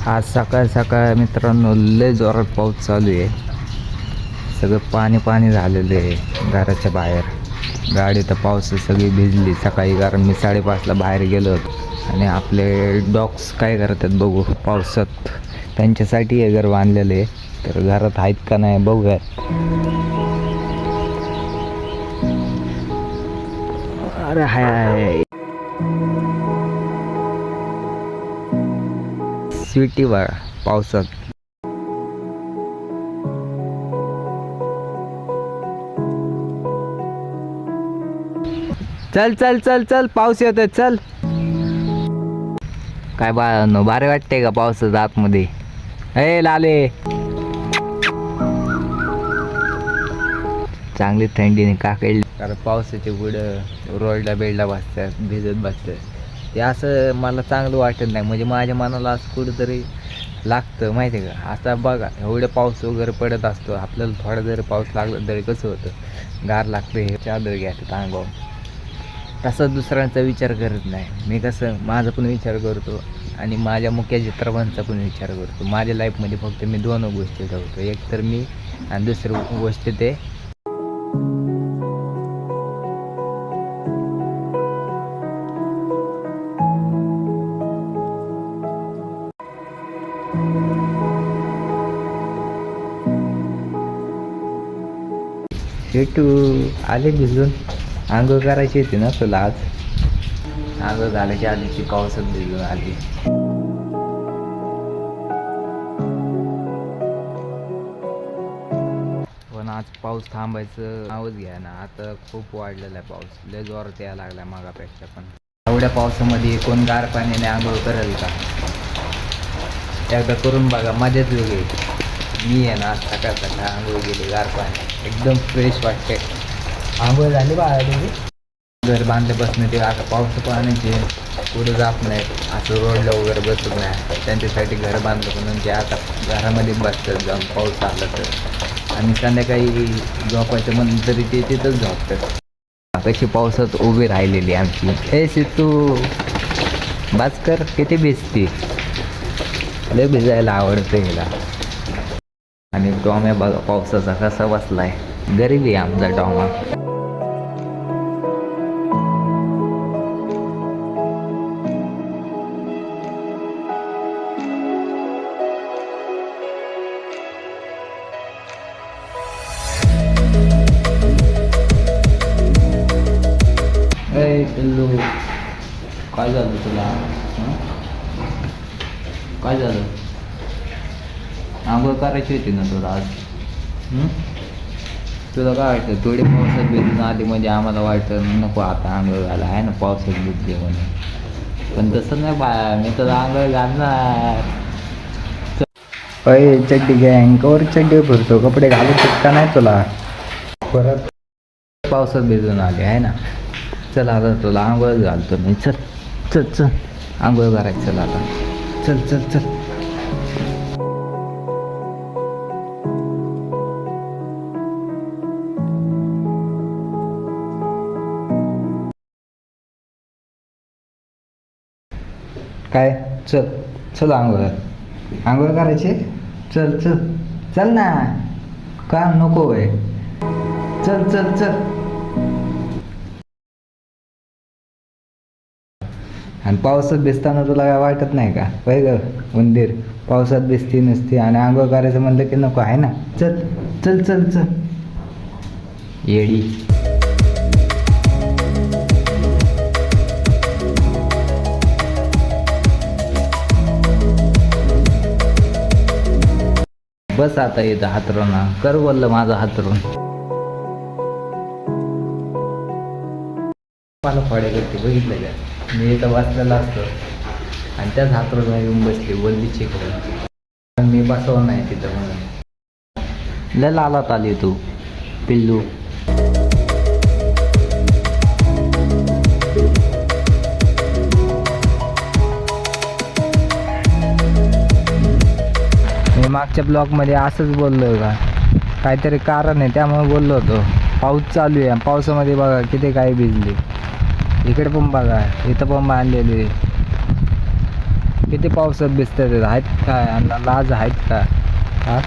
आज सकाळ सकाळ मित्रांनो लय जोरात पाऊस चालू आहे. सगळं पाणी पाणी झालेलं आहे घराच्या बाहेर. गाडी तर पावसात सगळी भिजली सकाळी, कारण मी 5:30ला बाहेर गेलो होतो. आणि आपले डॉग्स काय करतात बघू पावसात. त्यांच्यासाठी हे घर बांधलेलं आहे, तर घरात आहेत का नाही बघूयात. अरे हाय स्वीटी बघा पावसात. चल चल चल चल पाऊस येतोय चल. काय बाळांनो भारी वाटते का पावसात आतमध्ये. ए लाले चांगली थंडीने काकळली, कारण पावसाचे बुडं रोडला बेडला बसतात भिजत बसतात. ते असं मला चांगलं वाटत नाही, म्हणजे माझ्या मनाला असं कुठंतरी लागतं माहिती आहे का. आता बघा एवढं पाऊस वगैरे पडत असतो, आपल्याला थोडा जरी पाऊस लागला तरी कसं होतं, गार लागते. हे चादर घ्यायचं अंगावर. तसं दुसऱ्यांचा विचार करत नाही मी. कसं माझा पण विचार करतो आणि माझ्या मुख्य चित्रपटांचा पण विचार करतो. माझ्या लाईफमध्ये फक्त मी 2 गोष्टी ठेवतो, एक तर मी आणि दुसरी गोष्ट ते शेटू आले भिजून. आंघोळ करायची होती ना तुला आज. आंघोळ घालायची आधीची पावसात भिजून आली. पण आज पाऊस थांबायचं नावच घ्या ना. आता खूप वाढलेला आहे पाऊस, लय जोरात यायला लागला मागापेक्षा. पण एवढ्या पावसामध्ये कोण गार पाण्याने आंघोळ करेल का. एकदा करून बघा, मजाच वेगळी. मी आहे ना सकाळ सकाळ आंघोळ गेली गार पाणी, एकदम फ्रेश वाटते. आंघोळ झाली बाळा तुझी. घर बांधल्यापासून ते आता पाऊस पाण्याचे पुढे जात नाही, असं रोडला वगैरे बसत नाही. त्यांच्यासाठी घर बांधलं म्हणून ते आता घरामध्ये बसतात जाऊन पाऊस आला तर. आणि संध्याकाळी झोपायचं म्हणून तरी ते तिथंच झोपतात. कशी पावसात उभी राहिलेली आमची. हे सिद्धू भास्कर किती भिजती, लय भिजायला आवडतं हिला. आणि टॉम्या बघा पावसाचा कसा बसलाय, गरीबी आमचा टॉमा. पिल्लू काय झालं तुला. काय झालं. आंघोळ करायची होती ना तुला आज. तुला काय वाटतं थोडी पावसात भिजून आली म्हणजे आम्हाला वाटतं नको आता आंघोळ घाला आहे ना पावसात भिजले म्हणून. पण तसं नाही बाळा, मी तुला आंघोळ घालणार. अय चड्डी गँग कवर चड्डी भरतो, कपडे घालू शकता नाही तुला. परत पावसात भिजून आले आहे ना. चल आता तुला आंघोळ घालतो मी. चल चल चल आंघोळ करायचं. चल आता चल चल चल. काय चल चल आंघोळ आंघोळ करायचे. चल चल चल ना. का नको आहे. चल चल चल. आणि पावसात भिजताना तुला काय वाटत नाही का होय ग उंदीर. पावसात भिजती नसती आणि आंघोळ करायचं म्हणलं की नको आहे ना. चल चल चल चल येडी. बस आता इथं हातरून कर बोललं माझं हातरून. मला फळे करते बघितलं का. मी इथं बसलेला असतो आणि त्याच हातरून येऊन बसली बोलली चिकन. मी बसवलं नाही तिथं म्हणून. लय लालात आली तू पिल्लू. मी मागच्या ब्लॉगमध्ये असंच बोललो का, काहीतरी कारण आहे त्यामुळे बोललो होतो. पाऊस चालू आहे, पावसामध्ये बघा किती काय भिजली. इकडे पण बघा, इथं पण बांधलेली. किती पावसात भिजतात आहेत काय, आणि लाज आहेत का? हा,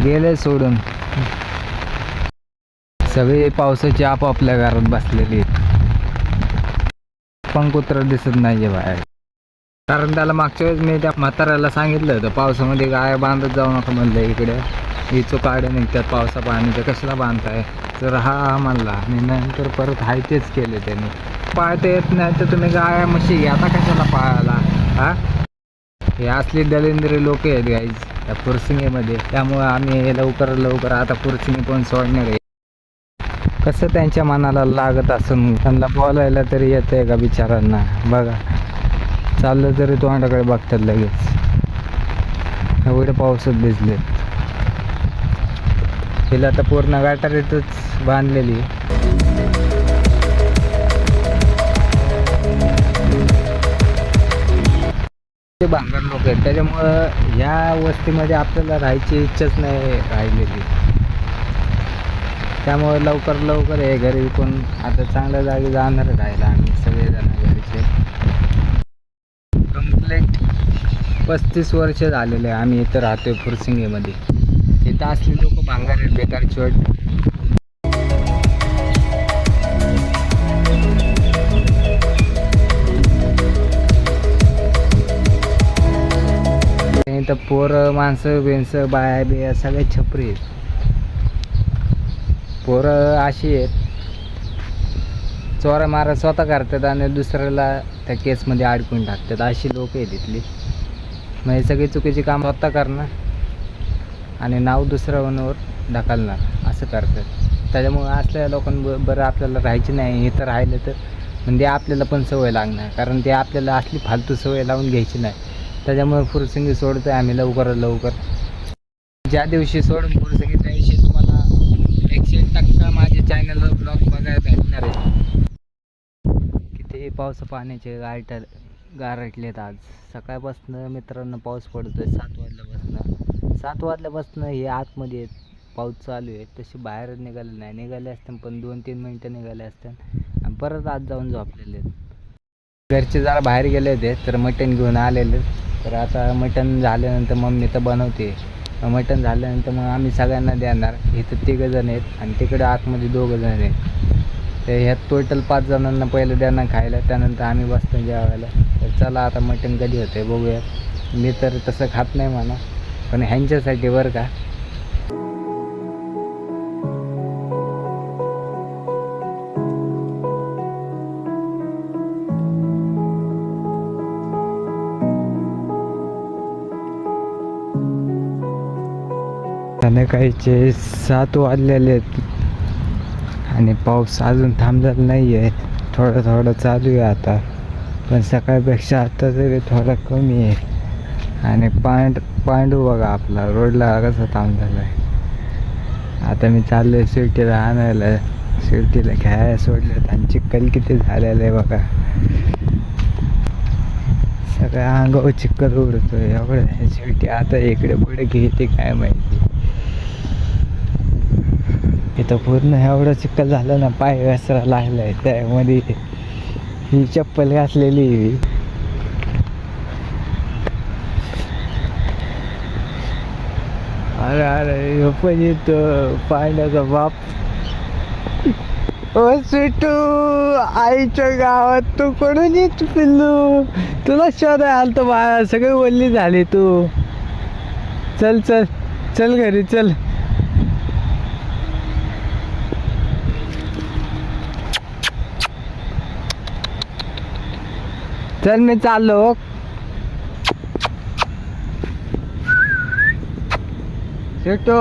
गेले सोडून. सगळे पावसाची आपापल्या घरात बसलेली आहेत. पण कुत्र दिसत नाहीये बाहेर. कारण त्याला मागच्या वेळेस मी त्या म्हाताऱ्याला सांगितलं होतं पावसामध्ये गाय बांधत जाऊ नका म्हणलं, इकडे इचू काढे निघतात पावसा पाण्याचं, कशाला बांधताय? तर हा म्हणला, आणि नंतर परत हाय तेच केले त्यांनी. पाळता येत नाही तर तुम्ही गाया म्हशी घ्या, आता कशाला पाळायला? हा, हे असली दलिंद्री लोक आहेत गाईज त्या फुरसिंगीमध्ये. त्यामुळे आम्ही हे लवकर आता फुरसिंगी पण सोडणार आहे. कसं त्यांच्या मनाला लागत असून त्यांना बोलायला तरी येतंय का बिचारांना? बघा, चाललं तरी तोंडाकडे बघतात लगेच. एवढे पावसात भिजले. तिला तर पूर्ण गटारीतच बांधलेली. ते भांगर लोक आहेत, त्याच्यामुळं ह्या वस्तीमध्ये आपल्याला राहायची इच्छाच नाही राहिलेली. त्यामुळे लवकर हे घरी विकून आता चांगल्या जागी जाणार राहायला आम्ही सगळेजण घरचे. कंप्लीट 35 वर्ष झालेले आम्ही इथं राहतोय फुरसिंगीमध्ये. इथं असले लोक भांगार आहेत, बेकार छोट. इथं पोरं माणसं बिनसं बाया बिया सगळे छपरी आहेत. पोरं अशी आहेत, चोरा मारा स्वतः करतात आणि दुसऱ्याला त्या केसमध्ये अडकून टाकतात, अशी लोक आहेत इथली. म्हणजे सगळी चुकीची काम स्वतः करणार आणि नाव दुसऱ्यावर ढकलणार, असं करतात. त्याच्यामुळं असल्या लोकांबरोबर आपल्याला राहायची नाही. इथं राहिलं तर म्हणजे आपल्याला पण सवय लागणार, कारण ते आपल्याला असली फालतू सवय लावून घ्यायची नाही. त्याच्यामुळे फुरसिंगी सोडतोय आम्ही लवकर. ज्या दिवशी सोडून फुरसिंगी त्या दिवशी तुम्हाला 100% माझ्या चॅनलवर ब्लॉग बघायला भेटणार आहे. किती पावसा पाण्याचे गारटलेत आज सकाळपासून मित्रांनो. पाऊस पडतोय 7 वाजल्यापासून हे आतमध्ये पाऊस चालू आहे. तशी बाहेर निघाले असते पण 2-3 मिनटं निघाले असते आणि परत आत जाऊन झोपलेले आहेत. घरचे जरा बाहेर गेले होते तर मटण घेऊन आलेले. तर आता मटण झाल्यानंतर मम्मी तर बनवते. मटण झाल्यानंतर मग आम्ही सगळ्यांना देणार. इथं 3 जण आहेत आणि तिकडे आतमध्ये 2 जण आहेत. तर ह्यात टोटल 5 जणांना पहिलं द्या खायला, त्यानंतर आम्ही बसतो जेवायला. तर चला आता मटण कधी होते बघूया. मी तर तसं खात नाही म्हणा, पण ह्यांच्यासाठी बरं का. संध्याकाळीचे 7 वाजलेले आहेत आणि पाऊस अजून थांबलेला नाही आहे. थोडं चालू आहे आता, पण सकाळपेक्षा आता तरी थोडा कमी आहे. आणि पांडू बघा आपला रोडला कसा थांबलेला आहे. आता मी चाललोय स्वीटीला आणायला. स्वीटीला घ्यायला सोडलेत आणि चिखल किती झालेलं आहे बघा. सगळ्या अंगावर चिखल उडतोय एवढं. स्वीटी आता इकडे पुढे घेते काय माहिती. इथं पूर्ण एवढं चिखल झालं ना, पाय घसरा लागलाय. त्यामध्ये ही चप्पल घातलेली. अरे पण येतो पाण्याचा बाप. ओ स्वीटू, आईच्या गावात तू कोणून येत पिल्लू? तुला शोधाय आलतो बाळा, सगळी ओल्ली झाली तू. चल घरी चल. चल मी चाललो. शेटो